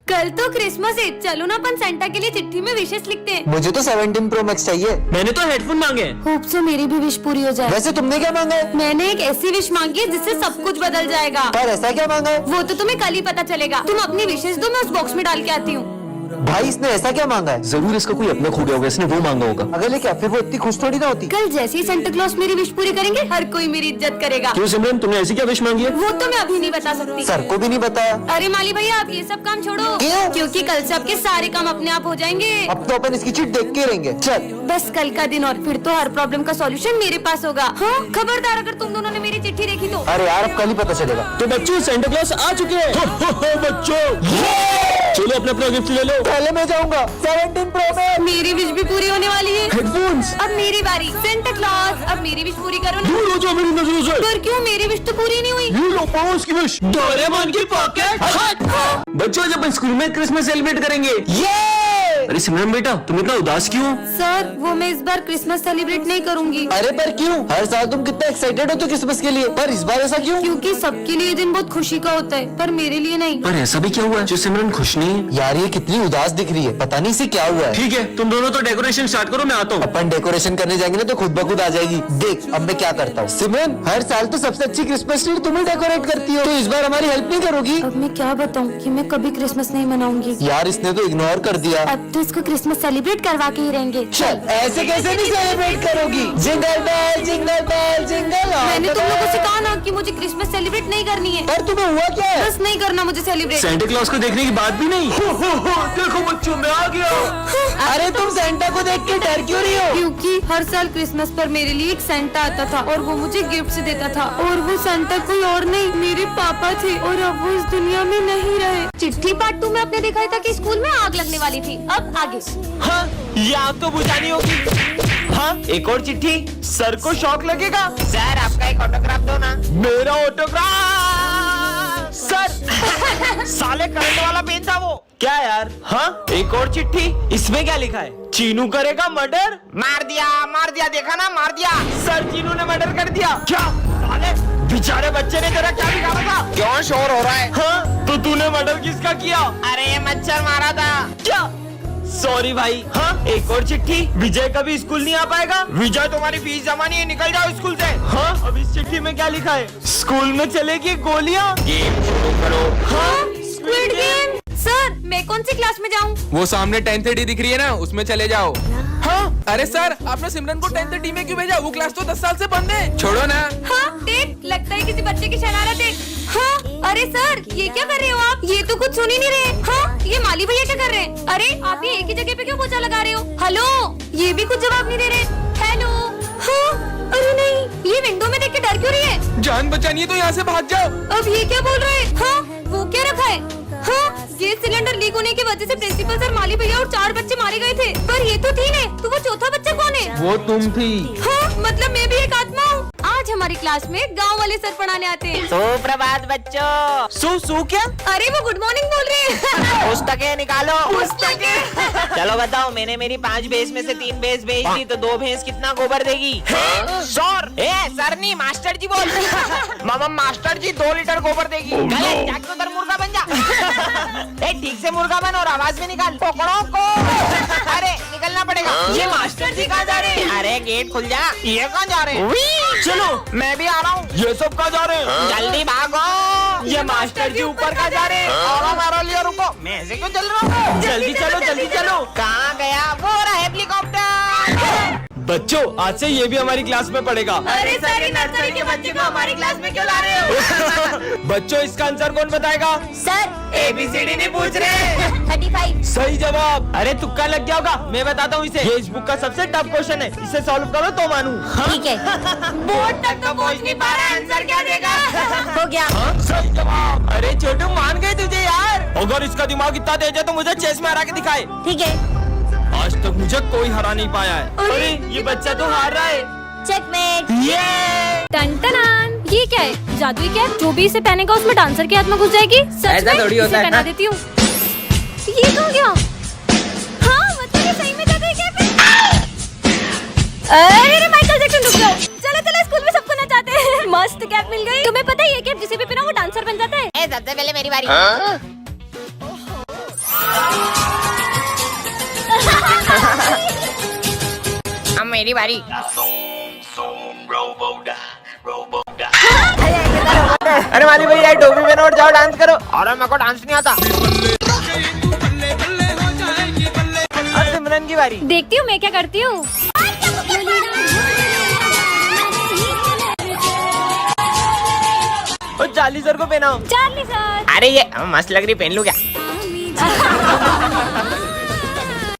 कल तो क्रिसमस है, चलो ना अपन सेंटा के लिए चिट्ठी में विशेष लिखते हैं। मुझे तो 17 Pro Max चाहिए। मैंने तो हेडफोन मांगे। होप सो मेरी भी विश पूरी हो जाए। वैसे तुमने क्या मांगा है? मैंने एक ऐसी विश मांगी है जिससे सब कुछ बदल जाएगा। पर ऐसा क्या मांगा है? वो तो तुम्हें कल ही पता चलेगा। तुम अपनी विशेष दो, मैं उस बॉक्स में डाल के आती हूँ। भाई इसने ऐसा क्या मांगा है? जरूर इसका कोई अपना खो गया होगा, इसने वो मांगा होगा। अगर ले क्या फिर वो इतनी खुश थोड़ी ना होती। कल जैसे ही सेंटा क्लॉज मेरी विश पूरी करेंगे, हर कोई मेरी इज्जत करेगा। क्यों सिमरन, तुमने ऐसी क्या विश मांगी है? वो तो मैं अभी नहीं बता सकती। सर को भी नहीं बताया। अरे माली भैया, आप ये सब काम छोड़ो। क्यों? क्योंकि कल से आपके सारे काम अपने आप हो जाएंगे। अब तो अपन इसकी चिट देख के रहेंगे। चल बस कल का दिन और फिर तो हर प्रॉब्लम का सॉल्यूशन मेरे पास होगा। हाँ, खबरदार अगर तुम दोनों ने मेरी चिट्ठी देखी तो। अरे यार अब कल ही पता चलेगा। तो बच्चों सेंटा क्लॉज आ चुके हैं। बच्चों चलो अपना अपना गिफ्ट ले लो। पहले मैं जाऊंगा 17 Pro Max। मेरी विश भी पूरी होने वाली है। हेडफोन्स। अब मेरी बारी। सेंटा क्लॉज अब मेरी विश पूरी करो ना। दूर हो जाओ मेरी नजरों से। पर क्यों, मेरी विश तो पूरी नहीं हुई। ये लो पाओ उसकी विश। डोरेमोन की पॉकेट। बच्चों जब हम स्कूल में क्रिसमस सेलिब्रेट करेंगे। अरे सिमरन बेटा, तुम इतना उदास क्यों? सर वो मैं इस बार क्रिसमस सेलिब्रेट नहीं करूंगी। अरे पर क्यों? हर साल तुम कितना एक्साइटेड हो तो क्रिसमस के लिए, पर इस बार ऐसा क्यों? क्योंकि सबके लिए ये दिन बहुत खुशी का होता है, पर मेरे लिए नहीं। पर ऐसा भी क्या हुआ है जो सिमरन खुश नहीं है? यार ये कितनी उदास दिख रही है, पता नहीं इसे क्या हुआ है। ठीक है, तुम दोनों तो डेकोरेशन स्टार्ट करो, मैं आता हूँ। अपन डेकोरेशन करने जाएंगे ना तो खुद ब खुद आ जाएगी। देख अब मैं क्या करता हूँ। सिमरन हर साल तो सबसे अच्छी क्रिसमस ट्री तुम ही डेकोरेट करती हो, तो इस बार हमारी हेल्प नहीं करोगी? अब मैं क्या बताऊँ कि मैं कभी क्रिसमस नहीं मनाऊंगी। यार इसने तो इग्नोर कर दिया। अब तो इसको क्रिसमस सेलिब्रेट करवा के ही रहेंगे। चल ऐसे कैसे नहीं सेलिब्रेट करोगी? Jingle bell jingle bell jingle all मैंने द तुम लोगों से वे। कहा ना कि मुझे क्रिसमस सेलिब्रेट नहीं करनी है। पर तुम्हें हुआ क्या है? बस नहीं करना मुझे सेलिब्रेट। सेंटा क्लॉज को देखने की बात भी नहीं। देखो बच्चों, मैं आ गया। अरे तुम सेंटा को देख के डर क्यों रही हो? क्योंकि हर साल क्रिसमस पर मेरे लिए एक सेंटा आता था और वो मुझे गिफ्ट देता था, और वो सेंटा कोई और नहीं मेरे पापा थे, और अब वो इस दुनिया में नहीं रहे। चिट्ठी पार्ट 2 में आपने दिखाया था कि स्कूल में आग लगने वाली थी। अब आगे। हाँ, ये आग तो बुझानी होगी। हाँ, एक और चिट्ठी। सर को शॉक लगेगा। सर आपका एक ऑटोग्राफ दो ना। मेरा ऑटोग्राफ। सर साले करंट वाला पेन था वो। क्या यार? हाँ, एक और चिट्ठी। इसमें क्या लिखा है? चीनू करेगा मर्डर। मार दिया, देखा ना, मार दिया। सर चीनू ने मर्डर कर दिया। क्या साले बेचारे बच्चे ने तेरा क्या बिगाड़ा था? क्यों शोर हो रहा है? हाँ, तो तूने मर्डर किसका किया? अरे ये मच्छर मारा था। क्या? सॉरी भाई। हाँ, एक और चिट्ठी। विजय कभी स्कूल नहीं आ पाएगा। विजय तुम्हारी फीस जमा नहीं है, निकल जाओ स्कूल से। हाँ, अब इस चिट्ठी में क्या लिखा है? स्कूल में चलेगी गोलियां। गेम शुरू करो। हाँ, स्क्विड गेम। सर मैं कौन सी क्लास में जाऊँ? वो सामने 10th D दिख रही है ना, उसमें चले जाओ। हाँ, अरे सर, आपने सिमरन को 10th D में क्यों भेजा? वो क्लास तो 10 साल से बंद है, छोड़ो ना। हाँ देख, लगता है किसी बच्चे की शरारत है। हाँ, अरे सर ये क्या कर रहे हो आप? ये तो कुछ सुन ही नहीं रहे। हाँ, ये माली भैया क्या कर रहे हैं? अरे आप ये एक ही जगह पे क्यों पोछा लगा रहे हो? हेलो, ये भी कुछ जवाब नहीं दे रहे। हेलो। हाँ, अरे नहीं, ये विंडो में देख के डर क्यों रही है? जान बचानी है तो यहाँ से भाग जाओ। अब ये क्या बोल रहे हैं? हाँ, वो क्या रखा है? हाँ, गैस सिलेंडर लीक होने की वजह से प्रिंसिपल सर, माली भैया और 4 बच्चे मारे गए थे। पर ये तो 3 है, तो वो चौथा बच्चा कौन है? वो तुम थी। हाँ, मतलब मैं भी एक आत्मा हूँ। आज हमारी क्लास में गांव वाले सर पढ़ाने आते हैं। सुप्रभात बच्चों। सू क्या? अरे वो गुड मॉर्निंग बोल रहे हैं। पुस्तकें निकालो। पुस्तकें। चलो बताओ, मैंने मेरी 5 भैंस में से 3 भैंस बेच दी, तो 2 भैंस कितना गोबर देगी? सर, सर नहीं, मास्टर जी बोल। मामा मास्टर जी 2 लीटर गोबर देगी। गलत, जाके उधर मुर्गा बन जा। ठीक से मुर्गा बन और आवाज में निकाल, पकड़ो को। अरे निकलना पड़ेगा। ये मास्टर जी कहाँ जा रहे हैं? अरे गेट खुल जा। ये कहाँ जा रहे हैं? चलो, मैं भी आ रहा हूँ। ये सब कहाँ जा रहे हैं? जल्दी भागो। ये मास्टर जी ऊपर कहाँ जा रहे हैं? और मेरे लिए रुको, मैं ऐसे क्यों चल रहा हूँ? जल्दी चलो, जल्दी चलो। कहाँ गया? वो रहा हेलीकॉप्टर। बच्चों, आज से ये भी हमारी क्लास में पढ़ेगा। अरे सर, ये नर्सरी के बच्चे को हमारी क्लास में क्यों ला रहे हो? बच्चों, इसका आंसर कौन बताएगा? सर ABCD नहीं पूछ रहे। 35। सही जवाब। अरे तुक्का लग गया होगा, मैं बताता हूँ इसे। ये इस बुक का सबसे टफ क्वेश्चन है, इसे सॉल्व करो तो मानूं। ठीक है। बोर्ड तक तो पहुंच नहीं पा रहा, आंसर क्या देगा? हो गया। सही जवाब। अरे छोटू, मान गए तुझे यार। अगर इसका दिमाग इतना तेज है तो मुझे चेस में हरा के दिखाए। ठीक है। आज तक मुझे कोई हरा नहीं पाया है। अरे ये बच्चा तो हार रहा है। चेकमेट। ये टन-टनान। ये क्या है? जादुई कैप? जो भी इसे पहनेगा उसमें डांसर की आत्मा घुस जाएगी। सच में? थोड़ी होता इसे है पहना ना। देती हूँ। ये कहाँ गया? हाँ, मतलब ये सही में जादुई कैप है। अरे माइकल जैक्सन, रुक जाओ। चलो चलो, स्कूल में सबको नचाते हैं। मस्त कैप मिल गई। तुम्हें पता है ये कैप जिसे भी पहना वो डांसर बन जाता है। सबसे पहले मेरी बारी। मेरी बारी। अरे माली भैया टोपी पहनो और जाओ डांस करो। अरे मेरे को डांस नहीं आता। अब सिमरन की बारी। देखती हूँ मैं क्या करती हूँ। और चार्ली सर को पहनाओ। Charlie sir. अरे ये मस्त लग रही, पहन लूं क्या?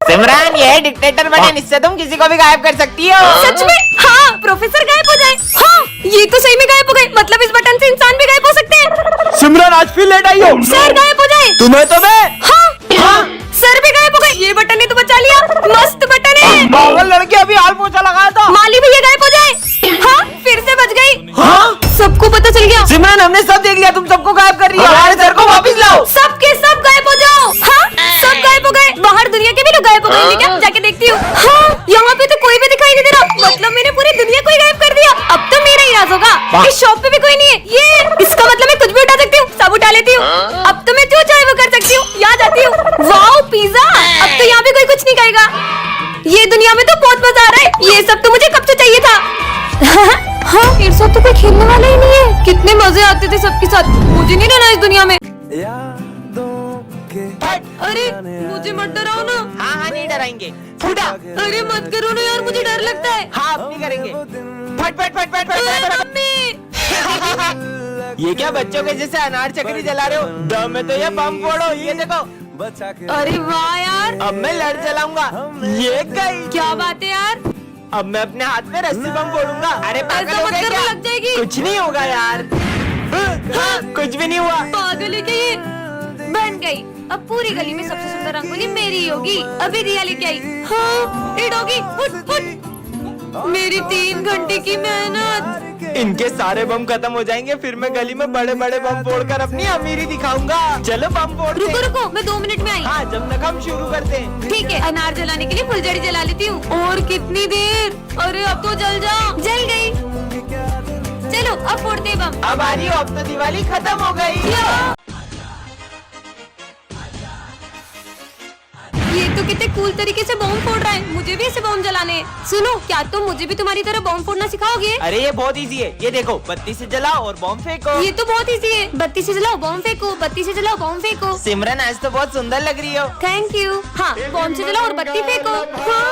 सिमरन ये है डिक्टेटर बटन, इससे तुम किसी को भी गायब कर सकती हो। सच में? हाँ, प्रोफेसर गायब हो जाए। हाँ, ये तो सही में गायब हो गए। मतलब इस बटन से इंसान भी गायब हो सकते हैं। सिमरन आज फिर लेट आई हो। सर गायब हो जाए। तुम्हें तो मैं हाँ, सर भी गायब हो गए। ये बटन ने तो बचा लिया। मस्त बटन है। पागल लड़के अभी हाल पोछा लगाया था। माली भैया गायब हो जाए। हाँ, फिर से बच गई। हाँ? सबको पता चल गया। सिमरन हमने सब देख लिया, तुम सबको गायब कर रही हो। हमारे सर को वापस लाओ। सबके सब गायब हो जाओ। हाँ, सब गायब हो गए। बाहर दुनिया के भी लोग गायब हो गए क्या? जाके देखती हूँ। हाँ, यहाँ पे तो कोई भी दिखाई नहीं दे रहा। मतलब मैंने पूरी दुनिया को ही गायब कर दिया। अब तो मेरा ही राज होगा। इस शॉप पे भी कोई नहीं है। ये इसका मतलब मैं कुछ भी उठा सकती हूँ, सब उठा लेती हूँ। अब तो मैं जो चाहे वो कर सकती हूँ। यहाँ जाती हूँ। Wow pizza. अब तो यहाँ पे कोई कुछ नहीं कहेगा। ये दुनिया में तो बहुत मजा आ रहा है। ये सब तो मुझे कब से चाहिए था। हाँ, मेरे साथ तो कोई खेलने वाला ही नहीं है। कितने मजे आते थे सबके साथ। मुझे नहीं रहना इस दुनिया में। अरे मुझे मत डराओ ना। हाँ हाँ नहीं डराएंगे। फूटा। अरे मत करो ना यार, मुझे डर लगता है। हाँ अब नहीं करेंगे। फट फट फट फट अरे फट। मम्मी। ये क्या बच्चों के जैसे अनार चक्री जला रहे हो? दम में तो ये बम फोड़ो। ये देखो। अरे वाह यार, अब मैं लड़ चलाऊंगा। ये गई। क्या बात है यार। अब मैं अपने हाथ में रस्सी बम फोड़ूंगा। अरे पागल ऐसा हो मत गए करो, क्या? लग जाएगी। कुछ नहीं होगा यार। कुछ भी नहीं हुआ। पागल है क्या ये? बन गई। अब पूरी गली में सबसे सुंदर रंगोली मेरी ही होगी। अभी रिया लेके आई। हाँ, ये डॉगी फुट फुट। मेरी 3 घंटे की मेहनत। इनके सारे बम खत्म हो जाएंगे, फिर मैं गली में बड़े बड़े बम फोड़कर अपनी अमीरी दिखाऊंगा। चलो बम फोड़ते रुको हैं। रुको, मैं 2 मिनट में आई। हाँ जब तक हम शुरू करते हैं। ठीक है, अनार जलाने के लिए फुलझड़ी जला लेती हूँ। और कितनी देर? अरे अब तो जल जा। जल गई। चलो अब फोड़ते हैं बम। अब आ रही हो, अब तो दिवाली खत्म हो गई। ये तो कितने कूल तरीके से बम फोड़ रहा है। मुझे भी ऐसे बम जलाने हैं। सुनो, क्या तुम मुझे भी तुम्हारी तरह बम फोड़ना सिखाओगे? अरे ये बहुत इजी है। ये देखो, बत्ती से जलाओ और बम फेंको। ये तो बहुत इजी है। बत्ती से जलाओ बम फेंको, बत्ती से जलाओ बम फेंको। सिमरन आज तो बहुत सुंदर लग रही हो। Thank you. हाँ, बम से जलाओ और बत्ती फेंको। हाँ।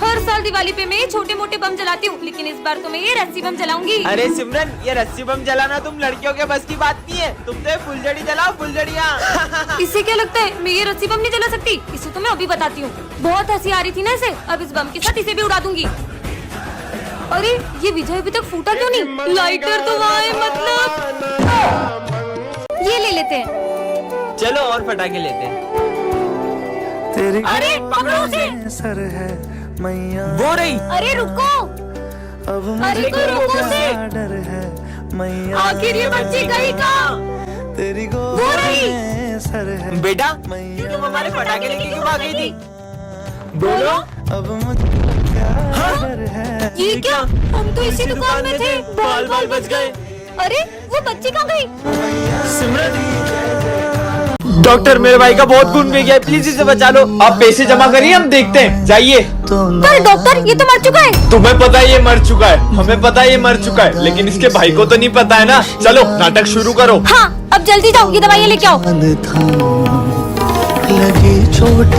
हर साल दिवाली पे मैं ये छोटे मोटे बम जलाती हूँ, लेकिन इस बार तो मैं ये रस्सी बम जलाऊंगी। अरे सिमरन, ये रस्सी बम जलाना तुम लड़कियों के बस की बात नहीं है। तुम तो ये फुलझड़ी जलाओ, फुलझड़ियाँ। इससे क्या लगता है मैं ये रस्सी बम नहीं जला सकती? इसे तो मैं अभी बताती हूँ। बहुत हंसी आ रही थी ना इसे। अब इस बम के साथ इसे भी उड़ा दूंगी। अरे ये विजय अभी तक फूटा क्यों नहीं? लाइटर तो वहाँ है, मतलब ये ले लेते हैं। चलो और पटाखे लेते हैं। अरे पकड़ो उसे। सर है मैया वो रही। अरे रुको। अब अरे मुझे कोई रुको उसे। डर है मैया आखिर ये बच्ची गई कहाँ? तेरी वो गोद रही। में सर है बेटा मैया तुम हमारे पटाखे लेके क्यों भाग गई थी? बोलो। अब मुझे क्या डर है ये क्या? हम तो इसी दुकान में थे। बाल बाल बच गए। अरे वो बच्ची कहाँ गई? डॉक्टर मेरे भाई का बहुत खून बह गया है, प्लीज इसे बचा लो। आप पैसे जमा करिए, हम देखते हैं। जाइए। तो पर डॉक्टर ये तो मर चुका है। तुम्हें पता है ये मर चुका है, हमें पता है ये मर चुका है, लेकिन इसके भाई को तो नहीं पता है ना। चलो नाटक शुरू करो। हाँ, अब जल्दी जाओ, ये दवाइयाँ लेके आओ। बंद था लगी चोट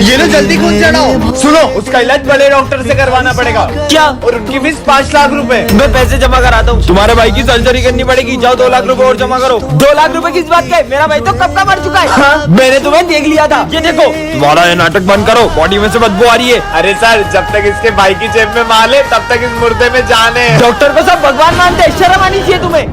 ये लो जल्दी खून चढ़ाओ। सुनो, उसका इलाज बड़े डॉक्टर से करवाना पड़ेगा। क्या? और उनकी फीस 5 लाख रुपए। मैं पैसे जमा कराता हूँ। तुम्हारे भाई की सर्जरी करनी पड़ेगी। जाओ 2 लाख रुपए और जमा करो। 2 लाख रुपए किस बात का है? मेरा भाई तो कब का मर चुका है। हाँ? मैंने तुम्हें देख लिया था। ये देखो, तुम्हारा ये नाटक बंद करो, बॉडी में से बदबू आ रही है। अरे सर, जब तक इसके भाई की जेब में माल है तब तक इस मुर्दे में जान है। डॉक्टर को सब भगवान मानते हैं, शर्म आनी चाहिए तुम्हें।